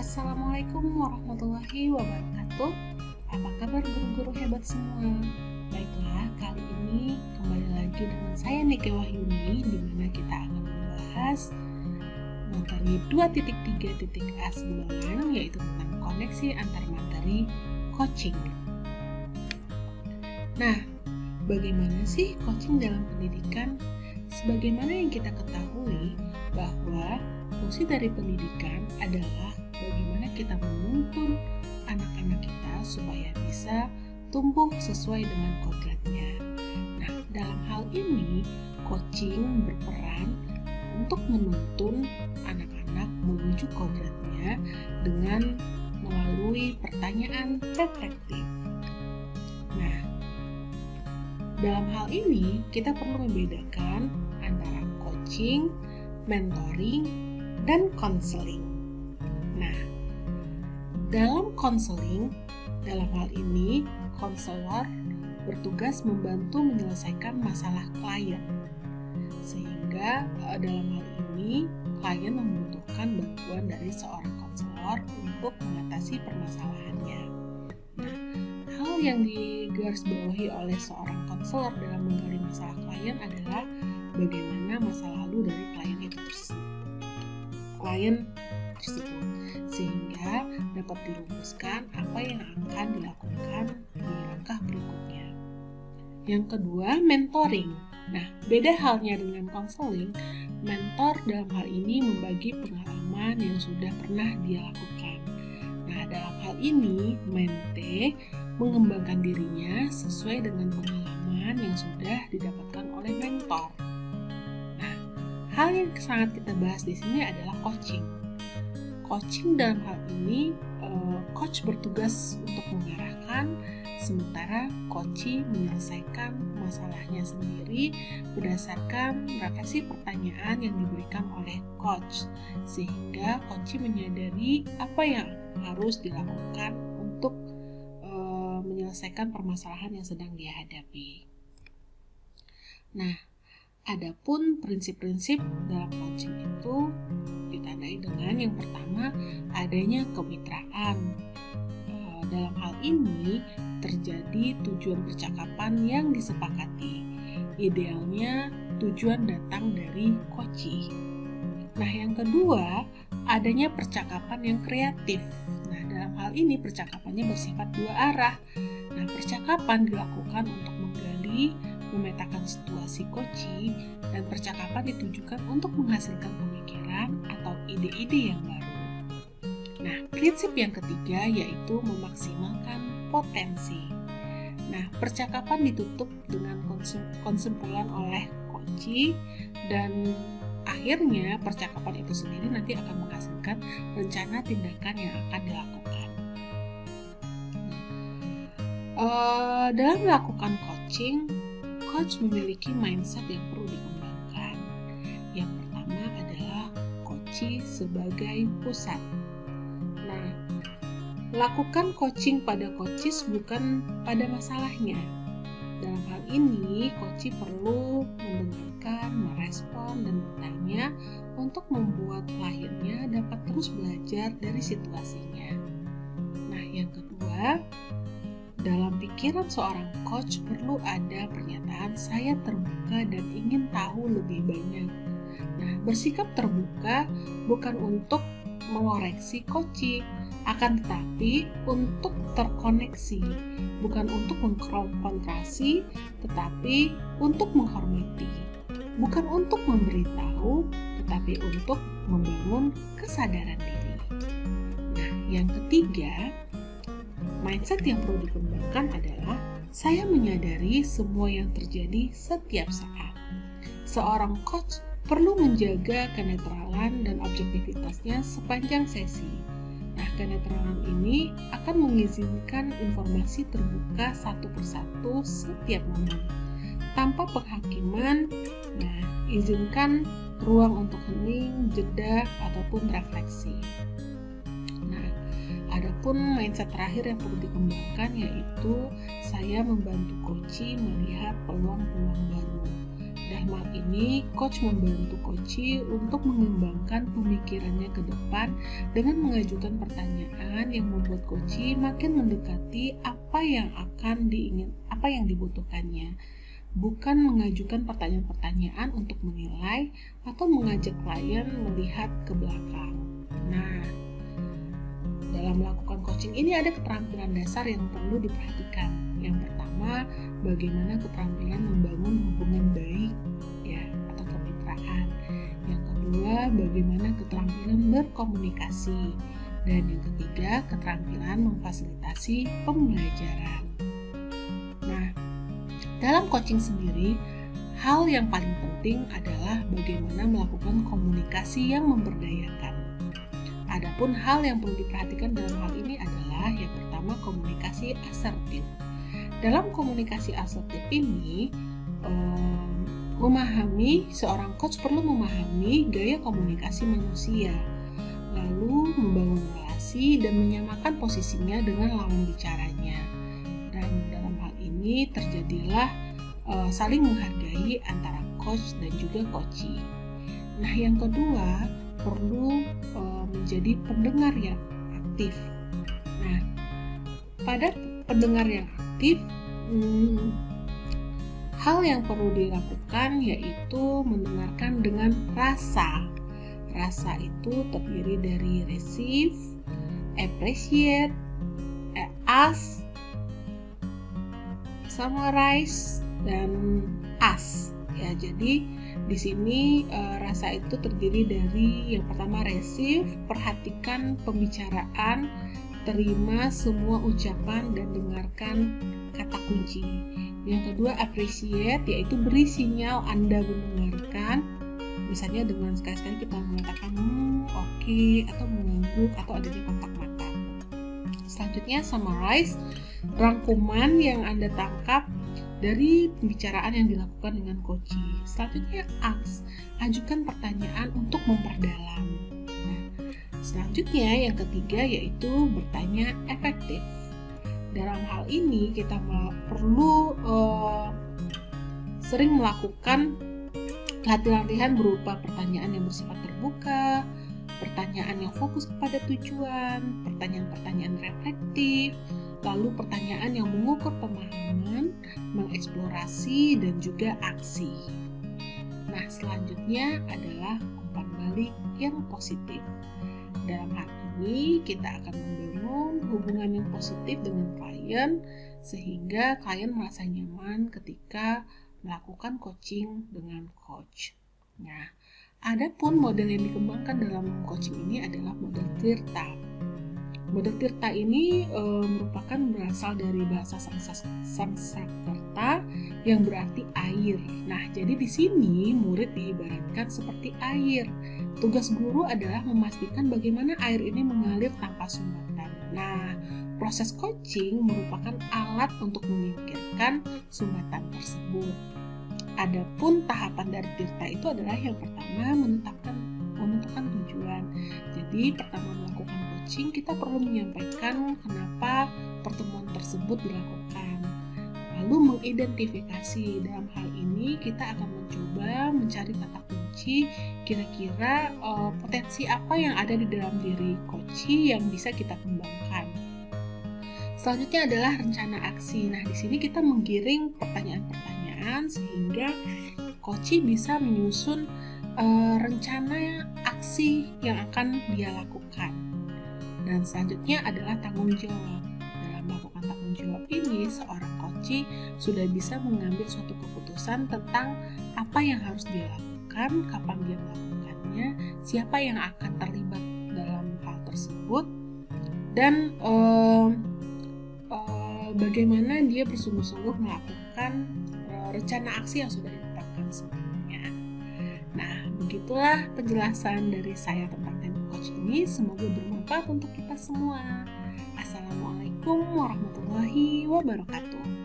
Assalamualaikum warahmatullahi wabarakatuh. Apa kabar guru-guru hebat semua? Baiklah, kali ini kembali lagi dengan saya Nike Wahyuni, di mana kita akan membahas materi 2.3.A sembilan, yaitu tentang koneksi antar materi coaching. Nah, bagaimana sih coaching dalam pendidikan? Sebagaimana yang kita ketahui bahwa fungsi dari pendidikan adalah bagaimana kita menuntun anak-anak kita supaya bisa tumbuh sesuai dengan kodratnya. Nah, dalam hal ini, coaching berperan untuk menuntun anak-anak menuju kodratnya dengan melalui pertanyaan reflektif. Nah, dalam hal ini kita perlu membedakan antara coaching, mentoring, dan konseling. Nah, dalam konseling, dalam hal ini, konselor bertugas membantu menyelesaikan masalah klien. Sehingga dalam hal ini, klien membutuhkan bantuan dari seorang konselor untuk mengatasi permasalahannya. Nah, hal yang digarisbawahi oleh seorang konselor dalam menggali masalah klien adalah bagaimana masa lalu dari klien tersebut, sehingga dapat dirumuskan apa yang akan dilakukan di langkah berikutnya. Yang kedua, mentoring. Nah, beda halnya dengan konseling, mentor dalam hal ini membagi pengalaman yang sudah pernah dia lakukan. Nah, dalam hal ini, mente mengembangkan dirinya sesuai dengan pengalaman yang sudah didapatkan oleh mentor. Nah, hal yang sangat kita bahas di sini adalah coaching. Coaching dalam hal ini, coach bertugas untuk mengarahkan, sementara coachee menyelesaikan masalahnya sendiri berdasarkan refleksi pertanyaan yang diberikan oleh coach, sehingga coachee menyadari apa yang harus dilakukan untuk menyelesaikan permasalahan yang sedang dia hadapi. Nah, adapun prinsip-prinsip dalam coaching itu ditandai dengan yang pertama, adanya kemitraan. Dalam hal ini terjadi tujuan percakapan yang disepakati. Idealnya tujuan datang dari coachee. Nah, yang kedua, adanya percakapan yang kreatif. Nah, dalam hal ini percakapannya bersifat dua arah. Nah, percakapan dilakukan untuk menggali, memetakan situasi coachee, dan percakapan ditujukan untuk menghasilkan pemikiran atau ide-ide yang baru. Nah, prinsip yang ketiga yaitu memaksimalkan potensi. Nah, percakapan ditutup dengan kesimpulan oleh coachee, dan akhirnya percakapan itu sendiri nanti akan menghasilkan rencana tindakan yang akan dilakukan. Dalam melakukan coaching, coach memiliki mindset yang perlu dikembangkan. Yang pertama adalah coachee sebagai pusat. Nah, lakukan coaching pada coaches bukan pada masalahnya. Dalam hal ini, coachee perlu mendengarkan, merespon, dan bertanya untuk membuat kliennya dapat terus belajar dari situasinya. Nah, yang kedua, dalam pikiran seorang coach perlu ada pernyataan saya terbuka dan ingin tahu lebih banyak. Nah, bersikap terbuka bukan untuk mengoreksi coachee, akan tetapi untuk terkoneksi, bukan untuk mengkonfrontasi, tetapi untuk menghormati, bukan untuk memberitahu, tetapi untuk membangun kesadaran diri. Nah, yang ketiga, mindset yang perlu dikembangkan adalah saya menyadari semua yang terjadi setiap saat. Seorang coach perlu menjaga kenetralan dan objektivitasnya sepanjang sesi. Nah, kenetralan ini akan mengizinkan informasi terbuka satu persatu setiap momen. Tanpa penghakiman, nah, izinkan ruang untuk hening, jeda, ataupun refleksi. Adapun mindset terakhir yang perlu dikembangkan yaitu saya membantu coachee melihat peluang-peluang baru. Dalam hal ini, coach membantu coachee untuk mengembangkan pemikirannya ke depan dengan mengajukan pertanyaan yang membuat coachee makin mendekati apa yang dibutuhkannya, bukan mengajukan pertanyaan-pertanyaan untuk menilai atau mengajak klien melihat ke belakang. Nah, dalam melakukan coaching ini ada keterampilan dasar yang perlu diperhatikan. Yang pertama, bagaimana keterampilan membangun hubungan baik atau kemitraan. Yang kedua, bagaimana keterampilan berkomunikasi. Dan yang ketiga, keterampilan memfasilitasi pembelajaran. Nah, dalam coaching sendiri, hal yang paling penting adalah bagaimana melakukan komunikasi yang memberdayakan. Adapun hal yang perlu diperhatikan dalam hal ini adalah yang pertama, komunikasi asertif. Dalam komunikasi asertif ini, seorang coach perlu memahami gaya komunikasi manusia, lalu membangun relasi dan menyamakan posisinya dengan lawan bicaranya. Dan dalam hal ini terjadilah saling menghargai antara coach dan juga coachee. Nah, yang kedua, perlu menjadi pendengar yang aktif. Nah, pada pendengar yang aktif, hal yang perlu dilakukan yaitu mendengarkan dengan rasa. Rasa itu terdiri dari receive, appreciate, ask, summarize, dan ask. Ya, jadi di sini rasa itu terdiri dari yang pertama receive, perhatikan pembicaraan, terima semua ucapan dan dengarkan kata kunci. Yang kedua appreciate, yaitu beri sinyal Anda mendengarkan. Misalnya dengan sekali-sekali kita mengatakan oke, atau mengangguk, atau adanya kontak mata. Selanjutnya summarize, rangkuman yang Anda tangkap dari pembicaraan yang dilakukan dengan coachee. Selanjutnya ask, ajukan pertanyaan untuk memperdalam. Nah, selanjutnya yang ketiga yaitu bertanya efektif. Dalam hal ini kita perlu sering melakukan latihan-latihan berupa pertanyaan yang bersifat terbuka, pertanyaan yang fokus kepada tujuan, pertanyaan-pertanyaan reflektif, lalu pertanyaan yang mengukur pemahaman, mengeksplorasi, dan juga aksi. Nah, selanjutnya adalah umpan balik yang positif. Dalam hal ini, kita akan membangun hubungan yang positif dengan klien, sehingga klien merasa nyaman ketika melakukan coaching dengan coach. Nah, adapun model yang dikembangkan dalam coaching ini adalah model Tirta. Model Tirta ini merupakan berasal dari bahasa Sanskerta yang berarti air. Nah, jadi di sini murid diibaratkan seperti air. Tugas guru adalah memastikan bagaimana air ini mengalir tanpa sumbatan. Nah, proses coaching merupakan alat untuk menyingkirkan sumbatan tersebut. Adapun tahapan dari Tirta itu adalah yang pertama menentukan tujuan. Jadi pertama melakukan coaching, kita perlu menyampaikan kenapa pertemuan tersebut dilakukan. Lalu mengidentifikasi. Dalam hal ini kita akan mencoba mencari kata kunci, kira-kira potensi apa yang ada di dalam diri coachee yang bisa kita kembangkan. Selanjutnya adalah rencana aksi. Nah, di sini kita menggiring pertanyaan-pertanyaan sehingga coachee bisa menyusun rencana aksi yang akan dia lakukan. Dan selanjutnya adalah tanggung jawab. Dalam melakukan tanggung jawab ini, seorang coachee sudah bisa mengambil suatu keputusan tentang apa yang harus dia lakukan, kapan dia melakukannya, siapa yang akan terlibat dalam hal tersebut, dan bagaimana dia bersungguh-sungguh melakukan rencana aksi yang sudah ditetapkan sebelumnya. Nah, begitulah penjelasan dari saya tentang Tandem Coach ini. Semoga bermanfaat untuk kita semua. Assalamualaikum warahmatullahi wabarakatuh.